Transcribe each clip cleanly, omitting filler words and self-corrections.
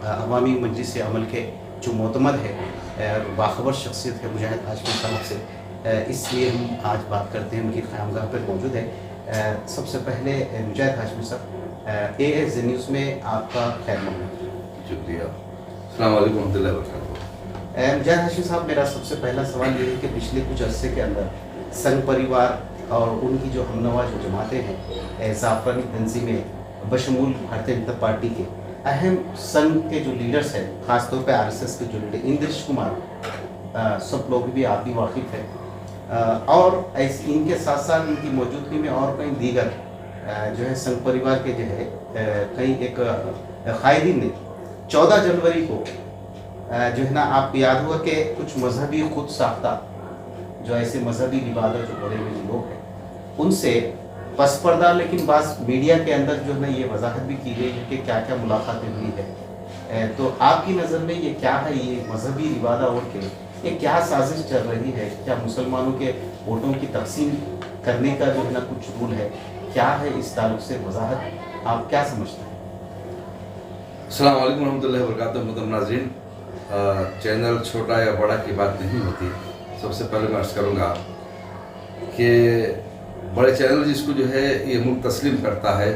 अवामी मजलिस अमल के जो मोतमद है और बाखबर शख्सियत है मुजाहिद हाशमी साहब से, इसलिए हम आज बात करते हैं, उनकी क़यामगाह पर मौजूद है। सबसे पहले मुजाहिद हाशमी साहब, AS न्यूज़ में आपका खैर मक़दम। शुक्रिया। अस्सलाम वालेकुम रहमतुल्लाहि व बरकातहू। मुजाहिद हाशमी साहब, मेरा सबसे पहला सवाल ये है कि पिछले कुछ अरसे के अंदर संघ परिवार और उनकी जो हमनवा जो जमातें हैं, ज़ाफ़रानी तंजीमें बशमूल भारतीय जनता पार्टी के अहम संघ के जो लीडर्स हैं, ख़ासतौर पे RSS के जो लीडर इंद्रेश कुमार, सब लोग भी आप भी वाकिफ़ हैं, और ऐसे इनके साथ साथ इनकी मौजूदगी में और कई दीगर जो है संघ परिवार के जो है कई एक कायदीन ने 14 जनवरी को जो है ना, आपको याद होगा कि कुछ मजहबी खुद साख्ता जो ऐसे मजहबी लिबादत जो बड़े बड़े लोग हैं उनसे पस पर्दा लेकिन बास मीडिया के अंदर जो है ना ये वजाहत भी की गई है कि क्या क्या मुलाकातें हुई है। तो आपकी नज़र में ये क्या है, ये मजहबी लिबादा और के ये क्या साजिश चल रही है? क्या मुसलमानों के वोटों की तकसीम करने का जो है ना कुछ रूल है, क्या है इस ताल्लुक से वजाहत, आप क्या समझते हैं? अस्सलाम वालेकुम रहमतुल्लाहि व बरकातहू। मुहतरम नाज़रीन, चैनल छोटा या बड़ा की बात नहीं होती। सबसे पहले मैं अर्ज़ करूँगा कि बड़े चैनल जिसको जो है ये मुल्क तस्लीम करता है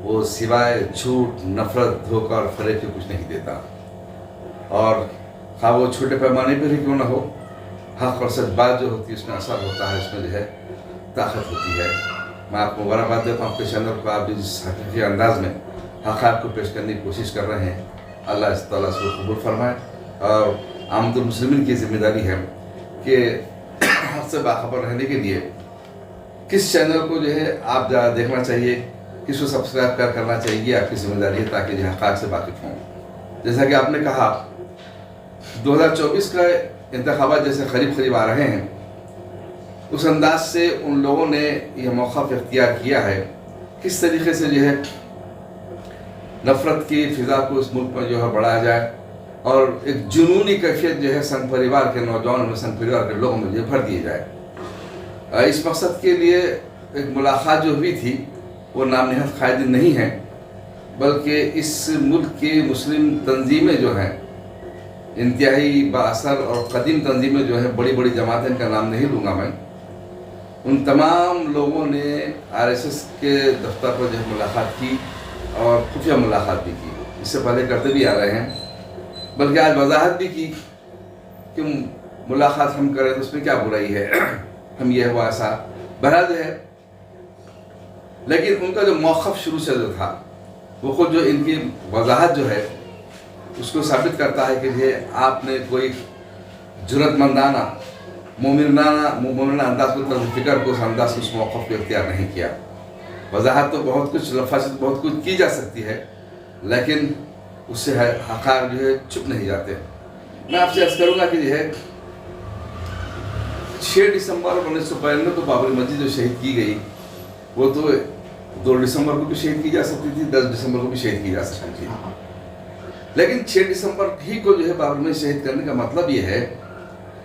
वो सिवाय झूठ, नफ़रत, धोखा और फ़रेब के कुछ नहीं देता। और हाँ, वो छोटे पैमाने पर ही क्यों ना हो, हक़ और सच बात जो होती है उसमें असर होता है, उसमें जो है ताकत होती है। मैं आपको मुबारकबाद देता हूँ आपके चैनल को, आप भी जिस हकीकी अंदाज़ में हक़ाइक़ को पेश करने की कोशिश कर रहे हैं, अल्लाह इस ताला से कबूल फरमाए। और आमतुल मुस्लिमीन की ज़िम्मेदारी है कि हक़ से बाखबर रहने के लिए किस चैनल को जो है आप देखना चाहिए, किसको सब्सक्राइब करना चाहिए, आपकी ज़िम्मेदारी है, ताकि जो हक़ाइक़ से वाकिफ़ हों। जैसा कि आपने कहा 2024 का इंतख़ाबात जैसे करीब आ रहे हैं, उस अंदाज से उन लोगों ने यह मौक़िफ़ इख्तियार किया है किस तरीके से जो है नफ़रत की फ़िज़ा को इस मुल्क में जो है बढ़ाया जाए और एक जुनूनी कैफियत जो है संघ परिवार के नौजवानों में, संघ परिवार के लोगों में जो भर दिए जाए। इस मकसद के लिए एक मुलाकात जो हुई थी वो नाम नहाद कायदीन नहीं है, बल्कि इस मुल्क की मुस्लिम तंजीमें जो हैं, इंतहाई बाअसर और कदीम तंजीमें जो हैं, बड़ी बड़ी जमातें, का नाम नहीं लूँगा मैं, उन तमाम लोगों ने RSS के दफ्तर पर जो है मुलाकात की और खुफिया मुलाकात भी की। इससे पहले करते भी आ रहे हैं, बल्कि आज वजाहत भी की कि मुलाकात हम करें तो उसमें क्या बुराई है, हम ये हुआ ऐसा बहरहाल है। लेकिन उनका जो मौक़िफ़ शुरू से जो था वो खुद जो इनकी वजाहत जो है उसको साबित करता है कि ये आपने कोई जुर्रतमंदाना मोमिनाना अंदाज़ को, तर्ज़ फ़िक्र को, उस अंदाज़ को, उस मौक़िफ़ को इख्तियार नहीं किया। वजाहत तो बहुत कुछ, लफ़ाज़ बहुत कुछ की जा सकती है, लेकिन उससे हक़ाइक़ जो है छुप नहीं जाते। मैं आपसे अर्ज़ करूँगा कि जो है 6 दिसंबर 1992 को बाबरी मस्जिद जो शहीद की गई, वो तो 2 दिसंबर को भी शहीद की जा सकती थी, 10 दिसंबर को भी शहीद की जा सकती थी। लेकिन 6 दिसंबर ही को जो है बाबरी मस्जिद शहीद करने का मतलब ये है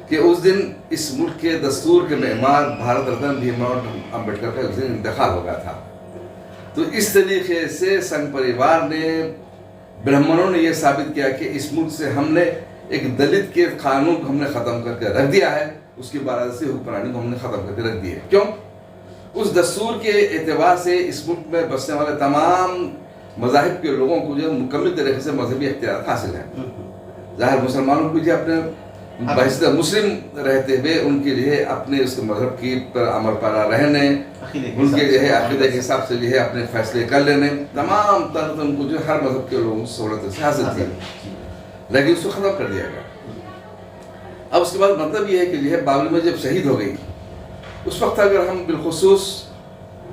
कि उस दिन इस मुल्क के दस्तूर के मेहमान भारत रत्न भीमराव अम्बेडकर का उस दिन इंतकाल हो गया था। तो इस तरीके से संघ परिवार ने, ब्राह्मणों ने यह साबित किया कि इस मुल्क से हमने एक दलित के कानून को हमने ख़त्म करके रख दिया है, उसकी बारादस्ती हुक्मरानी को हमने ख़त्म करके रख दिया है। क्यों? उस दस्तूर के एतबार से इस मुल्क में बसने वाले तमाम मज़ाहिब के लोगों को जो मुकम्मल तरीके से मजहबी इख्तियार हासिल है। ज़ाहिर मुसलमानों को जो अपने बहसियत मुस्लिम रहते हुए उनके लिए अपने उसके मजहब की पर अमल पैरा रहने, उनके जो है अक़ीदे के हिसाब से जो है अपने फैसले कर लेने, तमाम तरह उनको जो हर मजहब के लोगों से सहूलत से हासिल थी, लेकिन उसको ख़त्म कर दिया गया। अब उसके बाद मतलब ये है कि जो है बाबरी मस्जिद जब शहीद हो गई, उस वक्त अगर हम बिलखुसूस,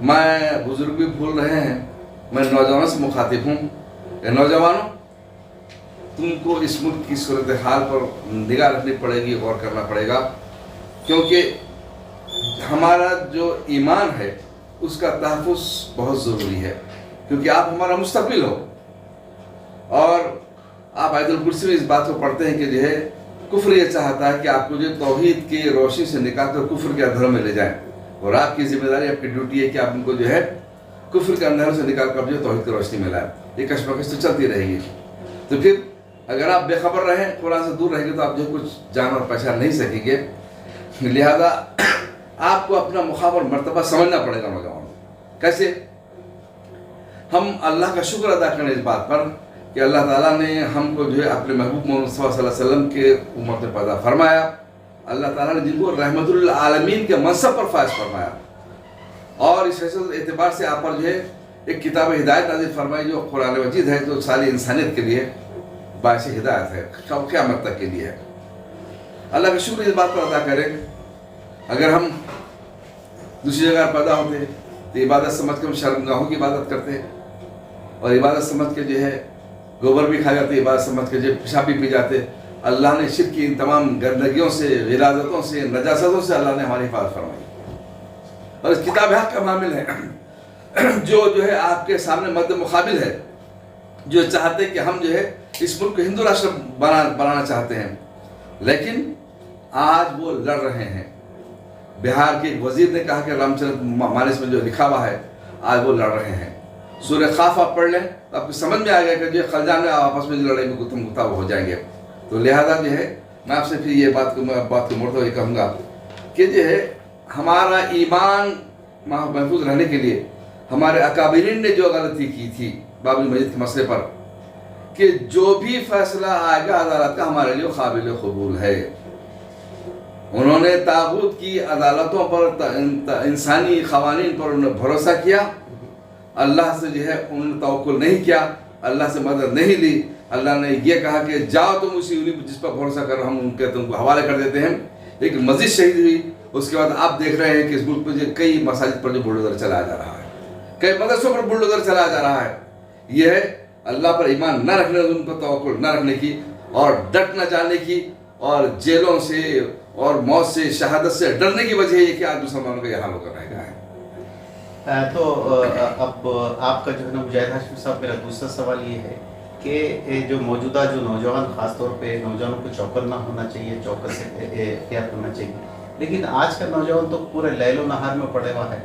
मैं बुज़ुर्ग भी भूल रहे हैं, मैं नौजवानों से मुखातिब हूँ, नौजवानों तुमको इस मुल्क की सूरत हाल पर निगाह रखनी पड़ेगी, गौर करना पड़ेगा, क्योंकि हमारा जो ईमान है उसका तहफ़्फ़ुज़ बहुत ज़रूरी है, क्योंकि आप हमारा मुस्तक़बिल हो। और आप आयतुल कुर्सी में इस बात को पढ़ते हैं कि जो है कुफ्र ये चाहता है कि आपको जो तौहीद की रोशनी से निकाल कर कुफ्र के अंधेरों में ले जाएं, और आपकी जिम्मेदारी, आपकी ड्यूटी है कि आप उनको जो है कुफ्र के अंधेरों से निकाल कर जो तौहीद की रोशनी में लाएं। ये कशमकश तो चलती रहेगी। तो फिर اگر آپ بے خبر رہیں، قرآن سے دور رہیں گے تو آپ جو کچھ جان اور پہچان نہیں سکیں گے. لہذا آپ کو اپنا مقام اور مرتبہ سمجھنا پڑے گا نوجوان. کیسے؟ ہم اللہ کا شکر ادا کریں اس بات پر کہ اللہ تعالیٰ نے ہم کو جو ہے اپنے محبوب محمد صلی اللہ علیہ وسلم کے امت میں پیدا فرمایا. اللہ تعالیٰ نے جن کو رحمت للعالمین کے منصب پر فائز فرمایا، اور اس اعتبار سے آپ پر جو ہے ایک کتاب ہدایت نازل فرمائی جو قرآن مجید ہے، جو ساری انسانیت کے لیے باعث ہدایت ہے، قیامت تک کے لیے ہے. اللہ کا شکر اس بات پر ادا کریں. اگر ہم دوسری جگہ پیدا ہوتے تو عبادت سمجھ کے ہم شرمگاہوں کی عبادت کرتے، اور عبادت سمجھ کے جو ہے گوبر بھی کھا جاتے، عبادت سمجھ کے جو پیشاب بھی پی جاتے. اللہ نے شرک کی ان تمام گندگیوں سے، غلاظتوں سے، نجاستوں سے اللہ نے ہماری حفاظت فرمائی. اور اس کتاب حق کا معامل ہے جو ہے آپ کے سامنے مد مقابل ہے، جو چاہتے کہ ہم جو ہے اس ملک کو ہندو راشٹر بنانا چاہتے ہیں، لیکن آج وہ لڑ رہے ہیں. بہار کے ایک وزیر نے کہا کہ رام چرت مانس میں جو لکھا ہوا ہے، آج وہ لڑ رہے ہیں. سورہ قاف آپ پڑھ لیں تو آپ کو سمجھ میں آ گیا کہ جو خلجان میں آپس میں لڑائی میں گتم گتا ہو جائیں گے. تو لہذا جو ہے میں آپ سے پھر یہ بات کو موڑتے ہوئے کہوں گا کہ جو ہے ہمارا ایمان محفوظ رہنے کے لیے ہمارے اکابرین نے جو غلطی کی تھی بابری مسجد کے مسئلے پر، کہ جو بھی فیصلہ آئے گا عدالت کا ہمارے لیے قابل قبول ہے. انہوں نے طاغوت کی عدالتوں پر، انسانی قوانین پر انہوں نے بھروسہ کیا، اللہ سے جو ہے انہوں نے توکل نہیں کیا، اللہ سے مدد نہیں لی. اللہ نے یہ کہا کہ جاؤ تم اسی انہیں جس پر بھروسہ کرو، ہم ان کے تم کو حوالے کر دیتے ہیں. ایک مسجد شہید ہوئی، اس کے بعد آپ دیکھ رہے ہیں کہ اس ملک میں کئی مساجد پر جو بلڈوزر چلایا جا رہا ہے، کئی مدرسوں پر بلڈوزر چلایا جا رہا ہے. یہ ہے اللہ پر ایمان نہ رکھنے، ان پر توکل نہ رکھنے کی، اور ڈٹ نہ جانے کی، اور جیلوں سے اور موت سے، شہادت سے ڈرنے کی وجہ یہ کہ آج مسلمانوں کا یہ حال ہو کر رہ گیا ہے. تو اب آپ کا جو ہے نا مجاہد ہاشمی صاحب، میرا دوسرا سوال یہ ہے کہ جو موجودہ جو نوجوان، خاص طور پہ نوجوانوں کو چوکنا ہونا چاہیے، چوکس سے احتیاط کرنا چاہیے، لیکن آج کا نوجوان تو پورے لیل و نہار میں پڑے ہوا ہے.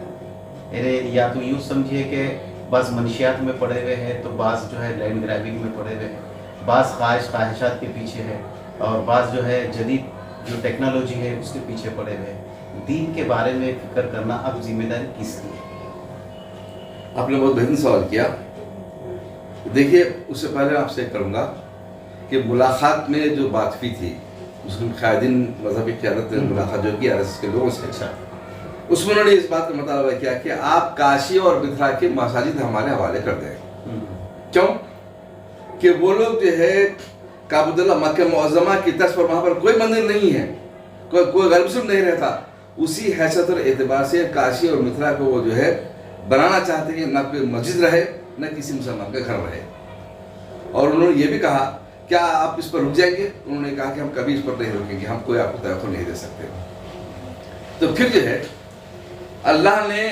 یا تو یوں سمجھیے کہ بعض منشیات میں پڑے ہوئے ہیں، تو بعض جو ہے لینڈ گریبنگ میں پڑے ہوئے ہیں، بعض خواہشات کے پیچھے ہے، اور بعض جو ہے جدید جو ٹیکنالوجی ہے اس کے پیچھے پڑے ہوئے ہیں. دین کے بارے میں فکر کرنا اب ذمہ داری کس کی ہے؟ آپ نے بہت بہترین سوال کیا. دیکھیے، اس سے پہلے آپ سے کروں گا کہ ملاقات میں جو بات ہوئی تھی مسلم قائدین مذہبی قیادت نے ملاقات جو کی RSS کے لوگوں سے، اس میں انہوں نے اس بات کا مطالبہ کیا کہ آپ کاشی اور متھرا کے مساجد ہمارے حوالے کر دیں. کیوں؟ کہ وہ لوگ جو ہے کعبۃ اللہ مکہ معظمہ کی طرز پر وہاں پر کوئی مندر نہیں ہے، کوئی غیر مسلم نہیں رہتا. اسی حیثیت اور اعتبار سے کاشی اور متھرا کو وہ جو ہے بنانا چاہتے ہیں، نہ کوئی مسجد رہے نہ کسی مسلمان کا گھر رہے. اور انہوں نے یہ بھی کہا کیا آپ اس پر رک جائیں گے؟ انہوں نے کہا کہ ہم کبھی اس پر نہیں رکیں گے، ہم کوئی آپ کو توقع نہیں دے سکتے. تو پھر جو ہے اللہ نے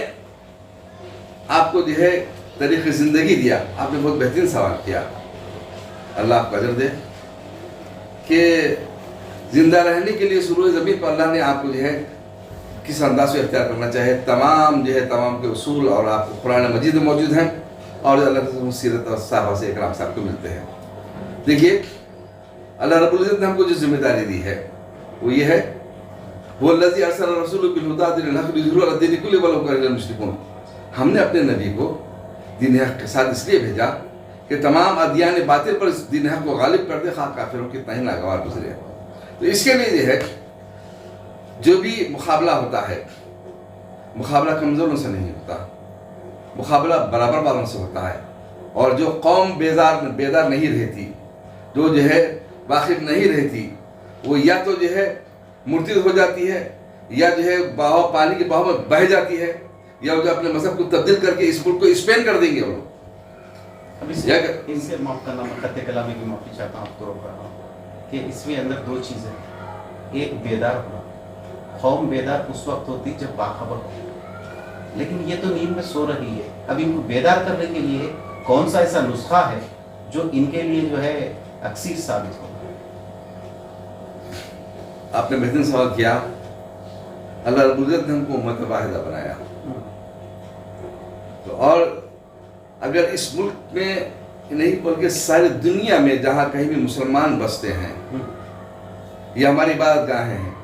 آپ کو جو ہے طریق زندگی دیا. آپ نے بہت بہترین سوال کیا، اللہ آپ کو اجر دے، کہ زندہ رہنے کے لیے سروئے زمین پر اللہ نے آپ کو جو ہے کس انداز سے اختیار کرنا چاہے. تمام کے اصول اور آپ کو قرآن مجید میں موجود ہیں، اور اللہ کی سیرت اور صحابہ سے اکرام صاحب کو ملتے ہیں. دیکھیے، اللہ رب العزت نے ہم کو جو ذمہ داری دی ہے وہ یہ ہے، وَالَّذِي أَرْسَلَ الرَّسُولَ بِالْهُدَىٰ وَدِينِ الْحَقِّ لِيُظْهِرَهُ عَلَى الدِّينِ كُلِّهِ وَلَوْ كَرِهَ الْمُشْرِكُونَ. ہم نے اپنے نبی کو دین حق کے ساتھ اس لیے بھیجا کہ تمام ادیان باطل پر اس دین حق کو غالب کر دے، خواہ کافروں کتنا ہی ناگوار گزرے. تو اس کے لیے یہ ہے جو بھی مقابلہ ہوتا ہے، مقابلہ کمزوروں سے نہیں ہوتا، مقابلہ برابر والوں سے ہوتا ہے. اور جو قوم بیدار نہیں رہتی، جو ہے واقف نہیں رہتی، وہ یا تو جو ہے مرتد ہو جاتی ہے، یا جو ہے پانی کے بہاؤ میں بہہ جاتی ہے، یا وہ جو اپنے مذہب کو تبدیل کر کے اس ملک کو اسپین کر دیں گے. وہ اب ان سے معاف کرنا، میں خط کلامی کی معافی چاہتا ہوں، آپ کو روک رہا ہوں کہ اس میں اندر دو چیزیں، ایک بیدار ہونا. قوم بیدار اس وقت ہوتی جب باخبر ہو، لیکن یہ تو نیند میں سو رہی ہے. اب ان کو بیدار کرنے کے لیے کون سا ایسا نسخہ ہے جو ان کے لیے جو ہے اکثیر ثابت ہوگا؟ آپ نے بہترین سوال کیا. اللہ رب العزت نے ہم کو امت واحدہ بنایا، تو اور اگر اس ملک میں नहीं बल्कि सारी दुनिया में जहाँ कहीं भी मुसलमान बसते हैं, ये हमारी इबादत गाहें हैं,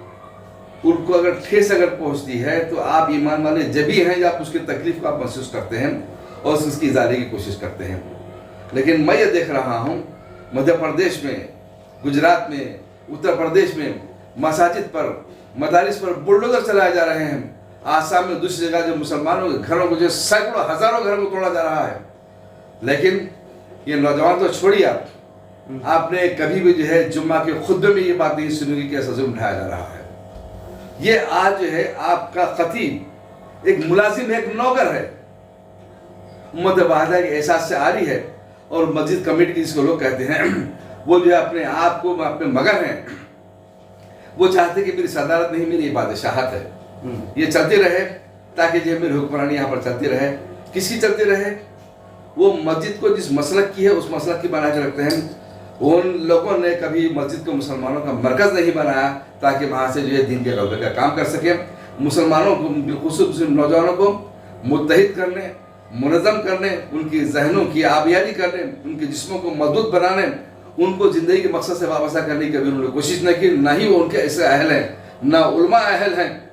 उनको अगर ठेस अगर पहुँचती है तो आप ईमान वाले जब भी हैं जब आप उसकी तकलीफ को आप महसूस करते हैं और उसकी इजाले की कोशिश करते हैं। लेकिन मैं ये देख रहा हूँ मध्य प्रदेश में, गुजरात में, उत्तर प्रदेश में मसाजिद पर, मदारिस पर बुलडोजर चलाए जा रहे हैं। आसाम में दूसरी जगह जो मुसलमानों के घरों को जो सैकड़ों हजारों घरों को तोड़ा जा रहा है। लेकिन ये नौजवान तो छोड़िए, आपने कभी भी जो है जुम्मा के खुतबे में ये बात नहीं सुनी कि ऐसा जुल्म उठाया जा रहा है। ये आज जो है आपका खतीब एक मुलाजिम है, एक नौकर है, उम्मत वाहिदा के एहसास से आ रही है। और मस्जिद कमेटी जिसको लोग कहते हैं वो जो है अपने आप को अपने मगर हैं, वो चाहते कि मेरी सदारत नहीं, मेरी बादशाहत है, ये चलती रहे ताकि जो मेरी हुक्मरानी यहाँ पर चलती रहे। किसकी चलती रहे? वो मस्जिद को जिस मसलक की है उस मसलक की बना के रखते हैं। उन लोगों ने कभी मस्जिद को मुसलमानों का मरकज़ नहीं बनाया ताकि वहाँ से जो है दीन के गलबे का काम कर सके। मुसलमानों को, खुसूस नौजवानों को मुत्तहिद करने, मुनज़्ज़म करने, उनकी जहनों की आबियारी करने, उनके जिस्मों को मजबूत बनाने, उनको ज़िंदगी के मकसद से वाबस्ता करने की कभी उन्होंने कोशिश न की। ना ही वो उनके ऐसे अहल हैं, ना उलमा अहल हैं,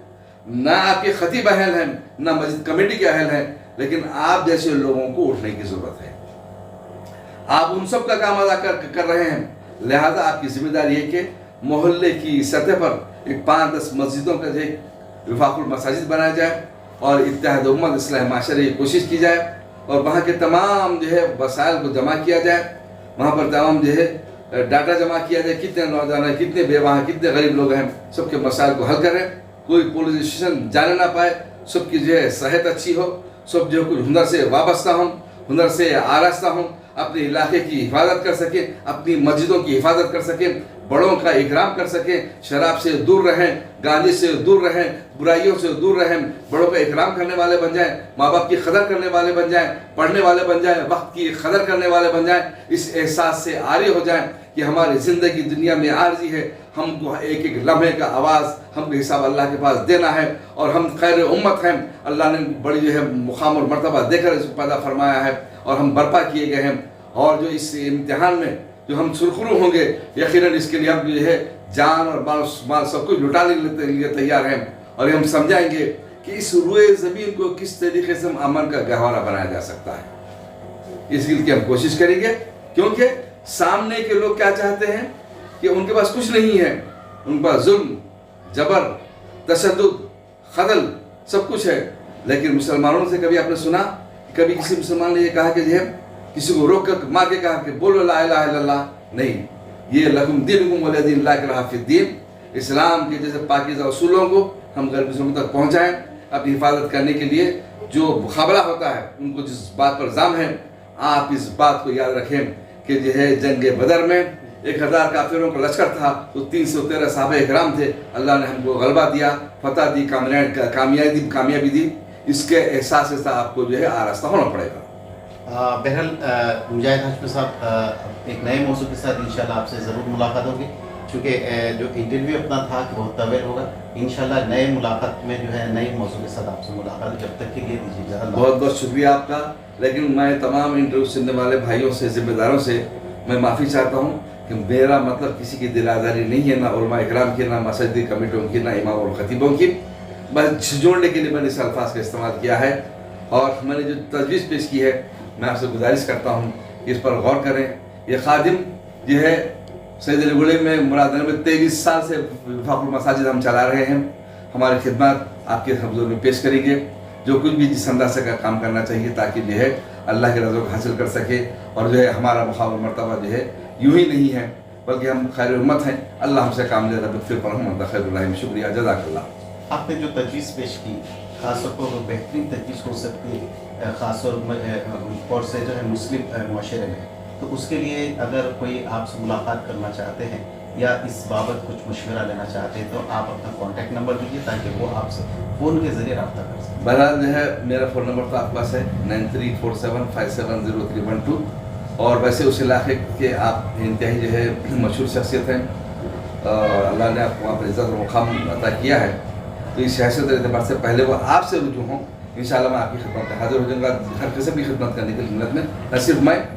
ना आपके खतीब अहल हैं, ना मस्जिद कमेटी के अहल हैं। लेकिन आप जैसे लोगों को उठने की ज़रूरत है। आप उन सब का काम अदा कर रहे हैं। लिहाजा आपकी जिम्मेदारी है कि मोहल्ले की सतह पर एक 5-10 मस्जिदों का जो विफाकुल मसाजिद बनाया जाए और इत्तेहाद उम्मत इस्लाह माशरे की कोशिश की जाए और वहाँ के तमाम जो है वसाइल को जमा किया जाए। वहाँ पर तमाम जो है डाटा जमा किया जाए, कितने नौजवान हैं, कितने बेवाह हैं, कितने गरीब लोग हैं, सबके मसाइल को हल करें। कोई पुलिस स्टेशन जाने ना पाए, सबकी जो है सेहत अच्छी हो, सब जो कुछ हुनर से वाबस्ता हों, हुनर से आरास्ता हों, अपने इलाके की हिफाजत कर सकें, अपनी मस्जिदों की हिफाजत कर सकें, बड़ों का इकराम कर सकें, शराब से दूर रहें, गांजे से दूर रहें, बुराइयों से दूर रहें, बड़ों का इकराम करने वाले बन जाएं, माँ बाप की कदर करने वाले बन जाएं, पढ़ने वाले बन जाएं, वक्त की कदर करने वाले बन जाएं। इस एहसास से आरे हो जाएं कि हमारी ज़िंदगी दुनिया में आर्जी है, हमको एक एक लम्हे का आवाज़ हमको हिसाब अल्लाह के पास देना है और हम खैर उम्मत हैं। अल्लाह ने बड़ी जो है मुकाम और मर्तबा देकर इसको पैदा फरमाया है और हम बर्पा किए गए हैं। और जो इस इम्तिहान में जो हम सुरखरू होंगे, यकीनन इसके लिए हम जो है जान और माल सब कुछ लुटाने के लिए तैयार हैं। और हम समझाएंगे कि इस रुए ज़मीन को किस तरीके से अमन का गहवारा बनाया जा सकता है। इसके लिए हम कोशिश करेंगे, क्योंकि सामने के लोग क्या चाहते हैं कि उनके पास कुछ नहीं है, उनके पास जुल्म, जबर, तशद्दुद, खदल सब कुछ है। लेकिन मुसलमानों से कभी आपने सुना, कभी किसी मुसलमान ने ये कहा कि जो किसी को रोक कर मार के कहा कि बोलो ला इलाहा इल्लल्लाह? नहीं, ये लकुम दीनुकुम वलिय दीन, ला इकराह फिद्दीन। इस्लाम के जैसे पाकीज़ा उसूलों को हम गैर मुसलमानों तक पहुँचाएँ। अपनी हिफाजत करने के लिए जो मुकाबला होता है, उनको जिस बात पर जाम है, आप इस बात को याद रखें कि जो है जंग बदर में 1000 काफिरों का लश्कर था तो 313 सहाबा इकराम थे। अल्लाह ने हमको गलबा दिया, फतह दी, कामयाबी दी। इसके एहसास से आपको जो है आरास्ता होना पड़ेगा। बहरहाल मुजाहिद हाशमी साहब, एक नए मौजू के साथ इंशाल्लाह आपसे ज़रूर मुलाकात होगी, चूँकि जो इंटरव्यू अपना था कि बहुत तवील होगा। इंशाल्लाह नए मुलाकात में जो है नए मौजू के साथ आपसे मुलाकात, जब तक के लिए दीजिएगा। बहुत बहुत शुक्रिया आपका। लेकिन मैं तमाम इंटरव्यू सुनने वाले भाइयों से, जिम्मेदारों से मैं माफ़ी चाहता हूँ कि मेरा मतलब किसी की दिल आज़ारी नहीं है, ना उलमा इकराम की, ना मस्जिद कमेटियों की, ना इमाम और खतीबों की। बस जोड़ने के लिए मैंने इस अल्फाज का इस्तेमाल किया है और मैंने जो तजवीज़ पेश की है, मैं आपसे गुजारिश करता हूँ कि इस पर गौर करें। ये खादिम जो है सैयद अलीगढ़ में मुरादनगर में 23 साल से वफाकुल मसाजिद हम चला रहे हैं। हमारी खिदमत आपके हज़ूर में पेश करेंगे, जो कुछ भी जिस अंदाज से का काम करना चाहिए ताकि जो है अल्लाह के रज़ा को हासिल कर सके। और जो है हमारा मुकाम और मर्तबा जो है यूँ ही नहीं है, बल्कि हम खैर उम्मत हैं। अल्लाह हमसे काम ले रहा फिर पर हम खैर। शुक्रिया, जज़ाकल्लाह। आपने जो तजवीज़ पेश की, ख़ासतौर पर वो बेहतरीन तजवीज़ हो सकती है ख़ासतौर से जो है मुस्लिम माशरे में, तो उसके लिए अगर कोई आपसे मुलाकात करना चाहते हैं या इस बाबत कुछ मशवरा लेना चाहते हैं तो आप अपना कॉन्टैक्ट नंबर दीजिए ताकि वो आपसे फ़ोन के ज़रिए रब्ता कर सकें। बहरहाल जो है मेरा फ़ोन नंबर तो आपके पास है 9347570312। और वैसे उस इलाके के आप इंतहाई जो है मशहूर शख्सियत हैं और अल्लाह ने आपको वहाँ पर इज़्ज़त और मुक़ाम अता किया है, तो इस हैसियत एतबार से पहले वो आपसे रुजू हों, इंशाअल्लाह मैं आपकी खिदमत में हाज़िर हो जाऊँगा। हर किस्म की खिदमत करने के लिए मिलत में, न सिर्फ मैं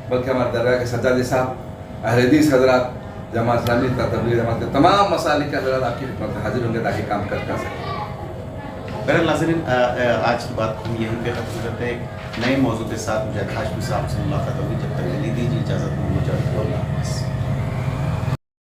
بلکہ ہمارے درگاہ کے سجادے صاحب، اہل حدیث حضرات، جماعت اسلامی، تبلیغ جماعت کے تمام مسالک کے حضرات آپ کی خدمت میں حاضر ہوں گے تاکہ کام کر سکیں۔ بہرحال ناظرین، آج کی بات ہم یہیں پہ ختم کرتے ہیں۔ ایک نئے موضوع کے ساتھ مجھے ہاشمی صاحب سے ملاقات ہوگی، جب تک کے لیے دیجیے اجازت، اللہ حافظ۔